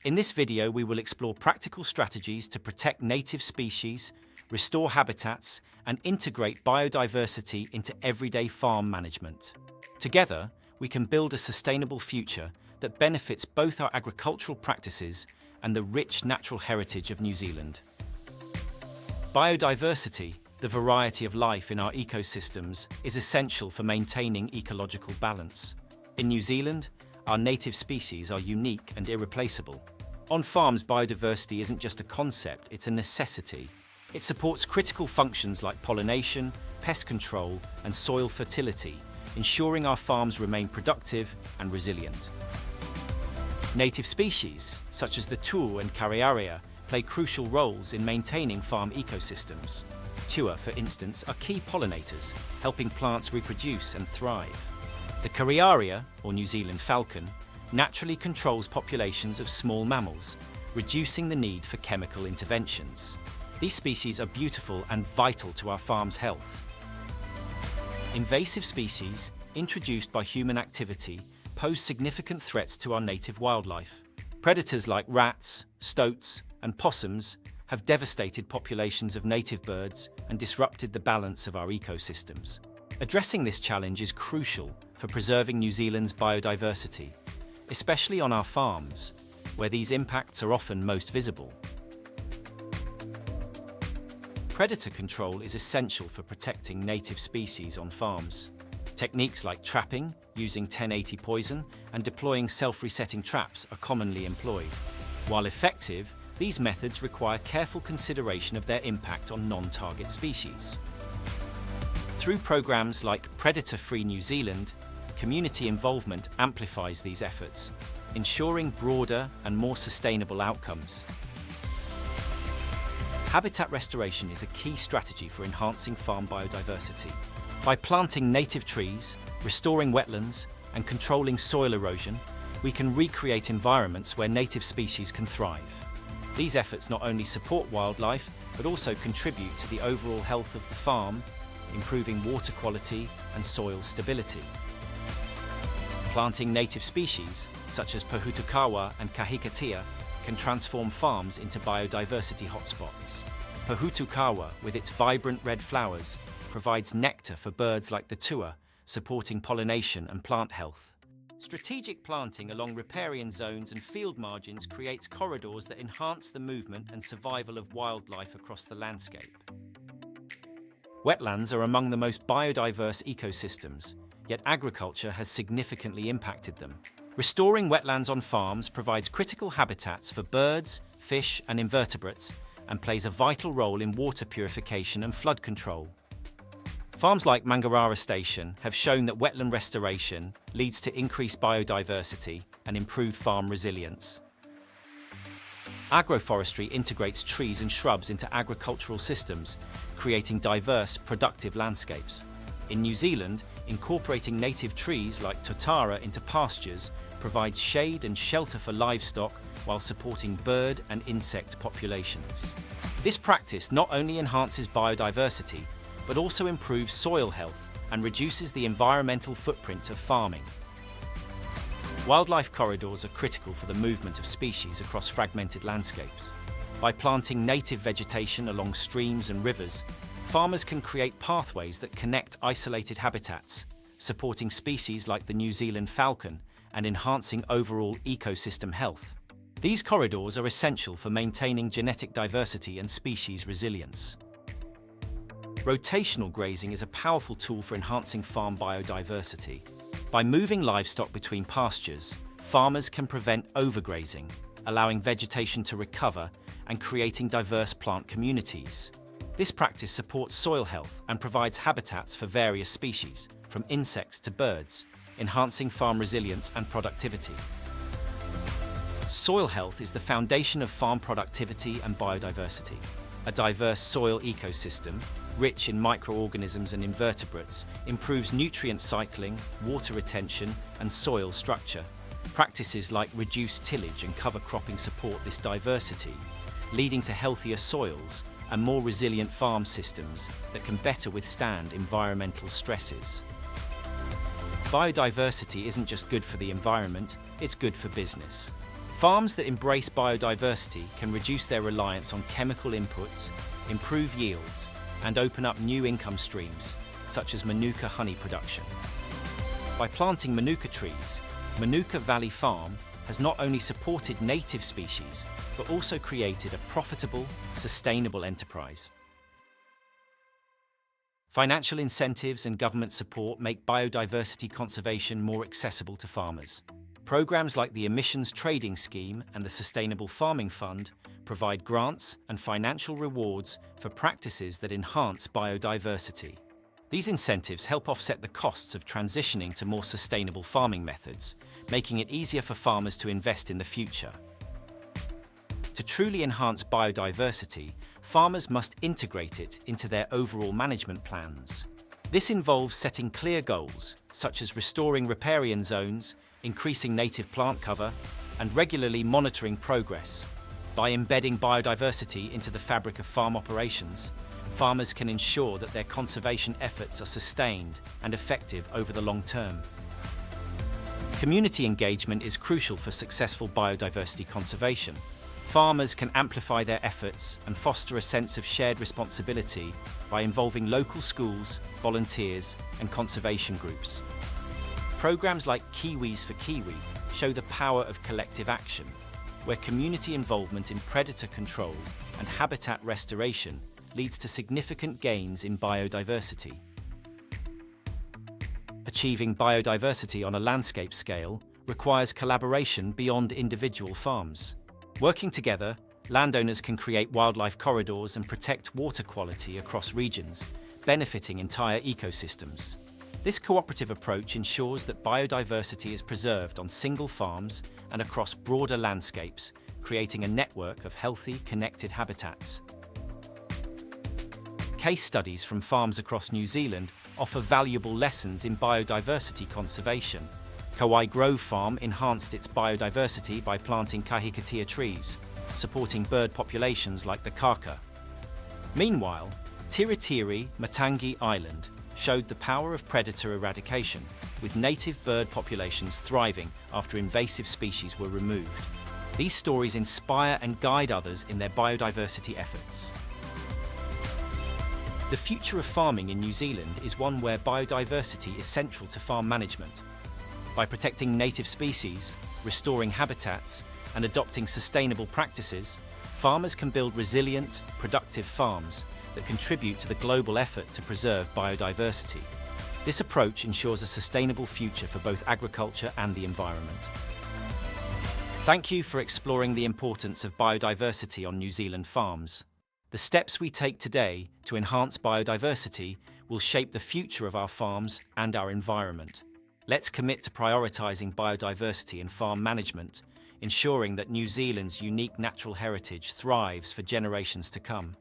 In this video, we will explore practical strategies to protect native species, restore habitats, and integrate biodiversity into everyday farm management. Together, we can build a sustainable future that benefits both our agricultural practices and the rich natural heritage of New Zealand. Biodiversity, the variety of life in our ecosystems, is essential for maintaining ecological balance. In New Zealand, our native species are unique and irreplaceable. On farms, biodiversity isn't just a concept, it's a necessity. It supports critical functions like pollination, pest control, and soil fertility, ensuring our farms remain productive and resilient. Native species, such as the tua and kariaria, play crucial roles in maintaining farm ecosystems. Tua, for instance, are key pollinators, helping plants reproduce and thrive. The kariaria, or New Zealand falcon, naturally controls populations of small mammals, reducing the need for chemical interventions. These species are beautiful and vital to our farm's health. Invasive species, introduced by human activity, pose significant threats to our native wildlife. Predators like rats, stoats, and possums have devastated populations of native birds and disrupted the balance of our ecosystems. Addressing this challenge is crucial for preserving New Zealand's biodiversity, especially on our farms, where these impacts are often most visible. Predator control is essential for protecting native species on farms. Techniques like trapping, using 1080 poison, and deploying self-resetting traps are commonly employed. While effective, these methods require careful consideration of their impact on non-target species. Through programs like Predator-Free New Zealand, community involvement amplifies these efforts, ensuring broader and more sustainable outcomes. Habitat restoration is a key strategy for enhancing farm biodiversity. By planting native trees, restoring wetlands, and controlling soil erosion, we can recreate environments where native species can thrive. These efforts not only support wildlife, but also contribute to the overall health of the farm, improving water quality and soil stability. Planting native species, such as pohutukawa and kahikatea, can transform farms into biodiversity hotspots. Pohutukawa, with its vibrant red flowers, provides nectar for birds like the tua, supporting pollination and plant health. Strategic planting along riparian zones and field margins creates corridors that enhance the movement and survival of wildlife across the landscape. Wetlands are among the most biodiverse ecosystems, yet agriculture has significantly impacted them. Restoring wetlands on farms provides critical habitats for birds, fish, and invertebrates, and plays a vital role in water purification and flood control. Farms like Mangarara Station have shown that wetland restoration leads to increased biodiversity and improved farm resilience. Agroforestry integrates trees and shrubs into agricultural systems, creating diverse, productive landscapes. In New Zealand, incorporating native trees like totara into pastures provides shade and shelter for livestock while supporting bird and insect populations. This practice not only enhances biodiversity, but also improves soil health and reduces the environmental footprint of farming. Wildlife corridors are critical for the movement of species across fragmented landscapes. By planting native vegetation along streams and rivers, farmers can create pathways that connect isolated habitats, supporting species like the New Zealand falcon and enhancing overall ecosystem health. These corridors are essential for maintaining genetic diversity and species resilience. Rotational grazing is a powerful tool for enhancing farm biodiversity. By moving livestock between pastures, farmers can prevent overgrazing, allowing vegetation to recover and creating diverse plant communities. This practice supports soil health and provides habitats for various species, from insects to birds, enhancing farm resilience and productivity. Soil health is the foundation of farm productivity and biodiversity. A diverse soil ecosystem, rich in microorganisms and invertebrates, improves nutrient cycling, water retention, and soil structure. Practices like reduced tillage and cover cropping support this diversity, leading to healthier soils and more resilient farm systems that can better withstand environmental stresses. Biodiversity isn't just good for the environment, it's good for business. Farms that embrace biodiversity can reduce their reliance on chemical inputs, improve yields, and open up new income streams, such as Manuka honey production. By planting Manuka trees, Manuka Valley Farm has not only supported native species, but also created a profitable, sustainable enterprise. Financial incentives and government support make biodiversity conservation more accessible to farmers. Programs like the Emissions Trading Scheme and the Sustainable Farming Fund provide grants and financial rewards for practices that enhance biodiversity. These incentives help offset the costs of transitioning to more sustainable farming methods, making it easier for farmers to invest in the future. To truly enhance biodiversity, farmers must integrate it into their overall management plans. This involves setting clear goals, such as restoring riparian zones, increasing native plant cover, and regularly monitoring progress. By embedding biodiversity into the fabric of farm operations, farmers can ensure that their conservation efforts are sustained and effective over the long term. Community engagement is crucial for successful biodiversity conservation. Farmers can amplify their efforts and foster a sense of shared responsibility by involving local schools, volunteers, and conservation groups. Programs like Kiwis for Kiwi show the power of collective action, where community involvement in predator control and habitat restoration leads to significant gains in biodiversity. Achieving biodiversity on a landscape scale requires collaboration beyond individual farms. Working together, landowners can create wildlife corridors and protect water quality across regions, benefiting entire ecosystems. This cooperative approach ensures that biodiversity is preserved on single farms and across broader landscapes, creating a network of healthy, connected habitats. Case studies from farms across New Zealand offer valuable lessons in biodiversity conservation. Kauai Grove Farm enhanced its biodiversity by planting kahikatea trees, supporting bird populations like the kaka. Meanwhile, Tiritiri Matangi Island showed the power of predator eradication, with native bird populations thriving after invasive species were removed. These stories inspire and guide others in their biodiversity efforts. The future of farming in New Zealand is one where biodiversity is central to farm management. By protecting native species, restoring habitats, and adopting sustainable practices, farmers can build resilient, productive farms that contribute to the global effort to preserve biodiversity. This approach ensures a sustainable future for both agriculture and the environment. Thank you for exploring the importance of biodiversity on New Zealand farms. The steps we take today to enhance biodiversity will shape the future of our farms and our environment. Let's commit to prioritising biodiversity in farm management, ensuring that New Zealand's unique natural heritage thrives for generations to come.